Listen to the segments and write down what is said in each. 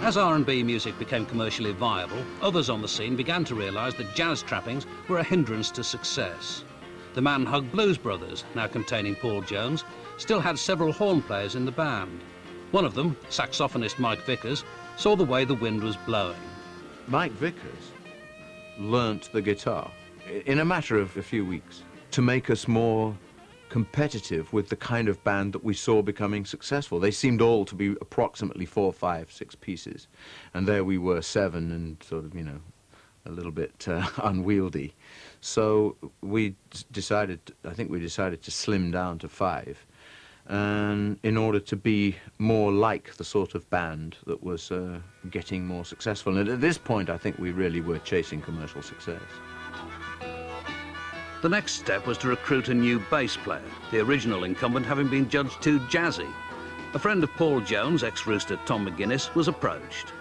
As R&B music became commercially viable, others on the scene began to realise that jazz trappings were a hindrance to success. The Man Hug Blues Brothers, now containing Paul Jones, still had several horn players in the band. One of them, saxophonist Mike Vickers, saw the way the wind was blowing. Mike Vickers learnt the guitar in a matter of a few weeks to make us more competitive with the kind of band that we saw becoming successful. They seemed all to be approximately 4, 5, 6 pieces, and there we were 7 and sort of, you know, a little bit unwieldy. So we decided, I think we decided to slim down to 5, and in order to be more like the sort of band that was getting more successful. And at this point, I think we really were chasing commercial success. The next step was to recruit a new bass player, the original incumbent having been judged too jazzy. A friend of Paul Jones, ex-rooster Tom McGuinness, was approached.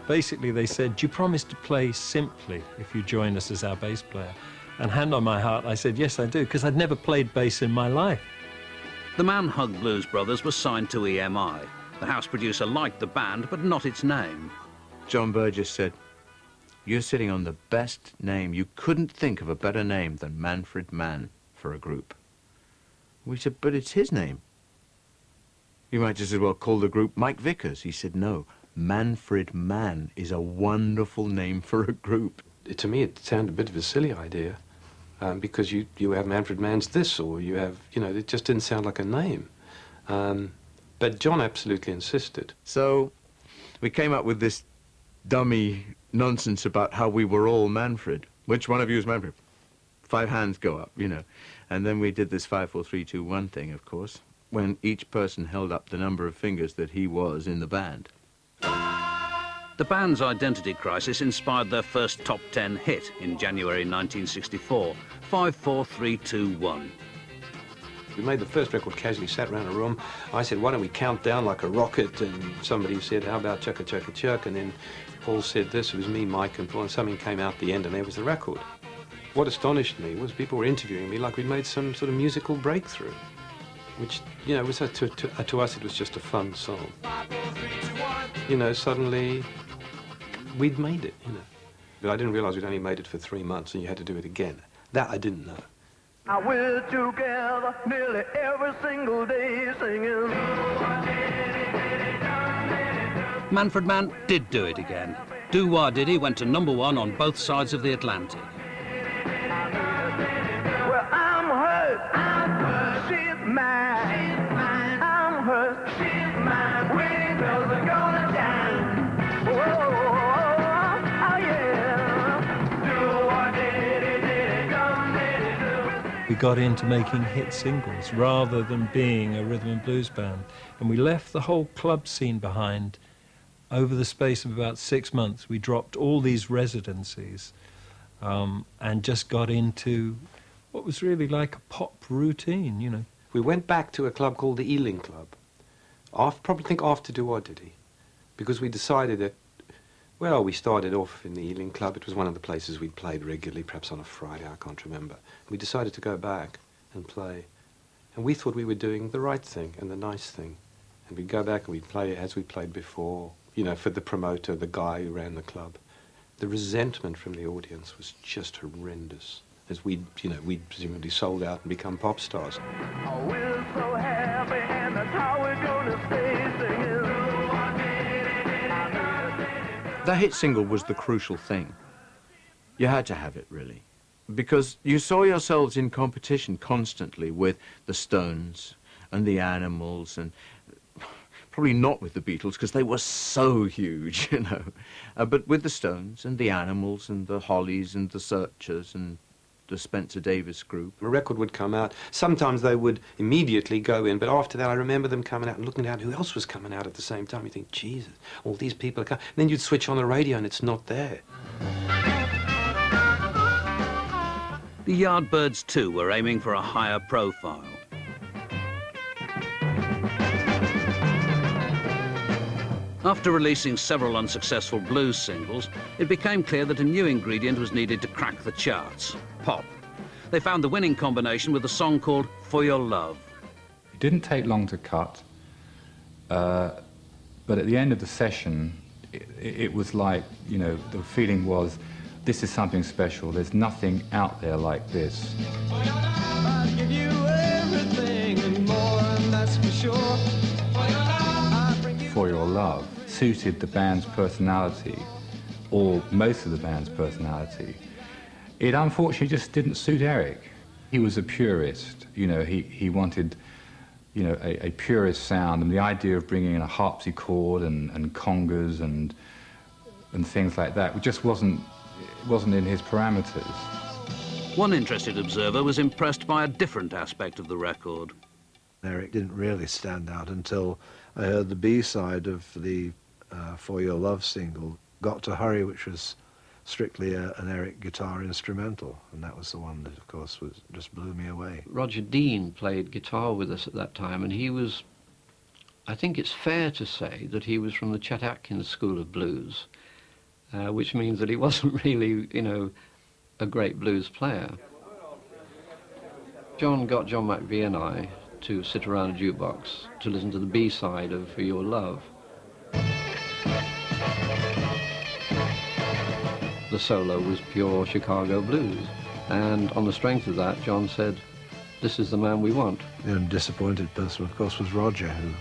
Basically, they said, "Do you promise to play simply if you join us as our bass player?" And hand on my heart, I said, "Yes, I do," because I'd never played bass in my life. The Man Hug Blues Brothers were signed to EMI. The house producer liked the band, but not its name. John Burgess said, "You're sitting on the best name. You couldn't think of a better name than Manfred Mann for a group." We said, "But it's his name. You might just as well call the group Mike Vickers." He said, "No, Manfred Mann is a wonderful name for a group." To me, it sounded a bit of a silly idea, because you have Manfred Mann's this, or you have, you know, it just didn't sound like a name. But John absolutely insisted. So we came up with this dummy nonsense about how we were all Manfred. Which one of you is Manfred? 5 hands go up, you know. And then we did this 5, 4, 3, 2, 1 thing, of course, when each person held up the number of fingers that he was in the band. The band's identity crisis inspired their first top 10 hit in January 1964, 5, 4, 3, 2, 1. We made the first record casually, sat around a room. I said, "Why don't we count down like a rocket?" And somebody said, "How about chugga chugga chuck?" And then Paul said this. It was me, Mike, and Paul, and something came out the end, and there was the record. What astonished me was people were interviewing me like we'd made some sort of musical breakthrough, which, you know, was to us it was just a fun song. You know, suddenly we'd made it, you know. But I didn't realize we'd only made it for 3 months and you had to do it again. That I didn't know. Now we're together nearly every single day singing. Manfred Mann did do it again. Do Wah Diddy went to #1 on both sides of the Atlantic. Well, I'm hurt, she's mine. I'm hurt, she's mine. Windows are gonna down. Oh, yeah. Do Wah Diddy, come Diddy, do. We got into making hit singles rather than being a rhythm and blues band. And we left the whole club scene behind. Over the space of about 6 months, we dropped all these residencies and just got into what was really like a pop routine, you know. We went back to a club called the Ealing Club, probably think after Do or Diddy, because we decided that, well, we started off in the Ealing Club. It was one of the places we'd played regularly, perhaps on a Friday, I can't remember. We decided to go back and play, and we thought we were doing the right thing and the nice thing. And we'd go back and we'd play as we played before, you know, for the promoter, the guy who ran the club. The resentment from the audience was just horrendous, as we'd presumably sold out and become pop stars. Oh, we're so happy, and that's how we're gonna stay singing. The hit single was the crucial thing. You had to have it, really, because you saw yourselves in competition constantly with the Stones and the Animals, and probably not with the Beatles, because they were so huge, you know, but with the Stones and the Animals and the Hollies and the Searchers and the Spencer Davis group. A record would come out. Sometimes they would immediately go in, but after that I remember them coming out and looking out who else was coming out at the same time. You think, Jesus, all these people are coming. And then you'd switch on the radio and it's not there. The Yardbirds, too, were aiming for a higher profile. After releasing several unsuccessful blues singles, it became clear that a new ingredient was needed to crack the charts: pop. They found the winning combination with a song called For Your Love. It didn't take long to cut, but at the end of the session, It was like, you know, the feeling was, this is something special. There's nothing out there like this. I'll give you everything and more, and that's for sure. For Your Love suited the band's personality, or most of the band's personality. It unfortunately just didn't suit Eric. He was a purist, you know, he wanted, you know, a purist sound, and the idea of bringing in a harpsichord and congas and things like that just wasn't in his parameters. One interested observer was impressed by a different aspect of the record. Eric didn't really stand out until I heard the B-side of the For Your Love single, Got to Hurry, which was strictly an Eric guitar instrumental, and that was the one that, of course, just blew me away. Roger Dean played guitar with us at that time, and he was, I think it's fair to say that he was from the Chet Atkins School of Blues, which means that he wasn't really, you know, a great blues player. John got John McVie and I to sit around a jukebox to listen to the B-side of For Your Love. The solo was pure Chicago blues, and on the strength of that, John said, this is the man we want. The only disappointed person, of course, was Roger, who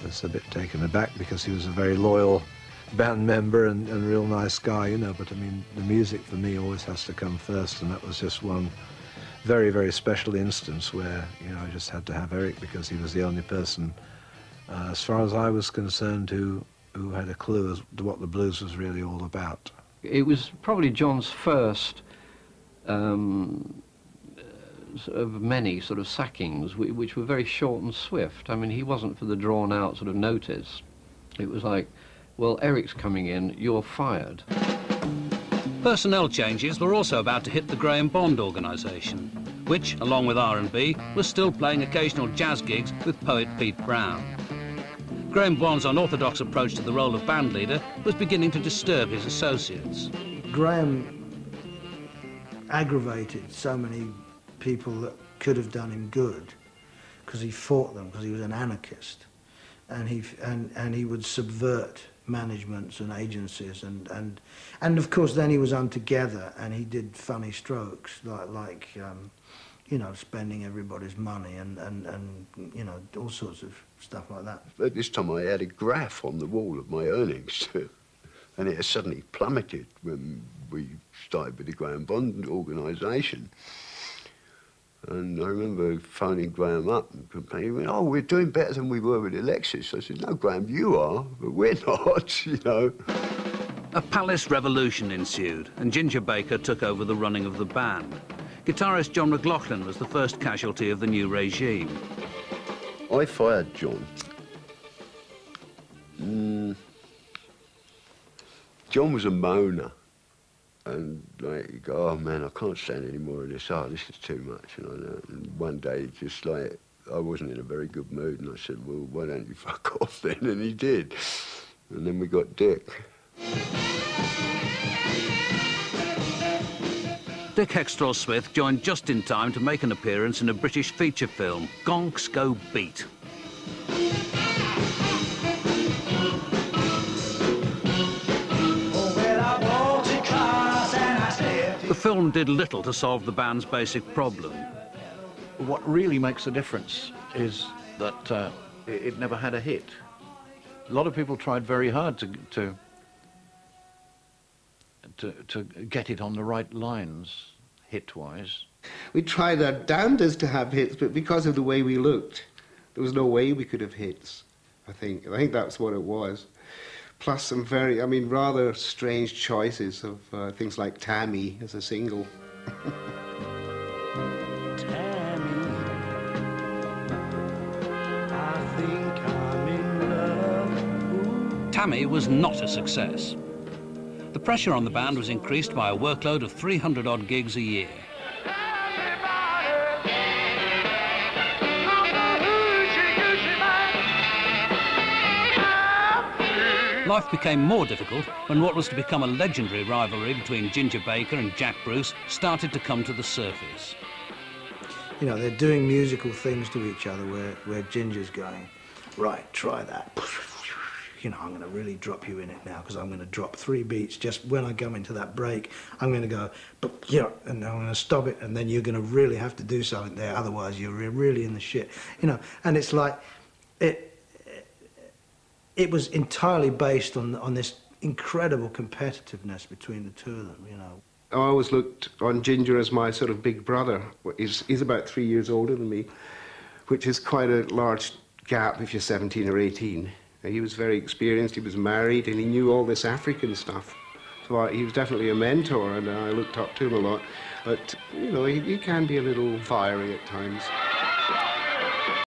was a bit taken aback because he was a very loyal band member and a real nice guy, you know, but I mean, the music for me always has to come first, and that was just one very, very special instance where, you know, I just had to have Eric because he was the only person, as far as I was concerned, who had a clue as to what the blues was really all about. It was probably John's first of many sort of sackings, which were very short and swift. I mean, he wasn't for the drawn-out sort of notice. It was like, well, Eric's coming in, you're fired. Personnel changes were also about to hit the Graham Bond organisation, which, along with R&B, was still playing occasional jazz gigs with poet Pete Brown. Graham Bond's unorthodox approach to the role of band leader was beginning to disturb his associates. Graham aggravated so many people that could have done him good because he fought them, because he was an anarchist, and he would subvert managements and agencies, and of course then he was untogether and he did funny strokes like you know, spending everybody's money and you know, all sorts of stuff like that. At this time I had a graph on the wall of my earnings and it had suddenly plummeted when we started with the Graham Bond organisation. And I remember phoning Graham up and complaining, oh, we're doing better than we were with Alexis. I said, no, Graham, you are, but we're not, you know. A palace revolution ensued, and Ginger Baker took over the running of the band. Guitarist John McLaughlin was the first casualty of the new regime. I fired John. John was a moaner. And like, oh man, I can't stand any more of this. Oh, this is too much, you know. And one day, just like, I wasn't in a very good mood, and I said, well, why don't you fuck off then? And he did. And then we got Dick. Dick Hextall-Smith joined just in time to make an appearance in a British feature film, Gonks Go Beat. The film did little to solve the band's basic problem. What really makes a difference is that it never had a hit. A lot of people tried very hard to get it on the right lines, hit-wise. We tried our damnedest to have hits, but because of the way we looked, there was no way we could have hits, I think. I think that's what it was. Plus some very, I mean, rather strange choices of things like Tammy as a single. Tammy, I think I'm in love. Ooh. Tammy was not a success. The pressure on the band was increased by a workload of 300-odd gigs a year. Life became more difficult when what was to become a legendary rivalry between Ginger Baker and Jack Bruce started to come to the surface. You know, they're doing musical things to each other where Ginger's going, right, try that. you know, I'm going to really drop you in it now, because I'm going to drop 3 beats just when I come into that break. I'm going to go, but yeah, and I'm going to stop it, and then you're going to really have to do something there, otherwise you're really in the shit, you know. And it's like, it was entirely based on this incredible competitiveness between the two of them, you know. I always looked on Ginger as my sort of big brother. He's about 3 years older than me, which is quite a large gap if you're 17 or 18. And he was very experienced, he was married, and he knew all this African stuff. So he was definitely a mentor, and I looked up to him a lot. But, you know, he can be a little fiery at times.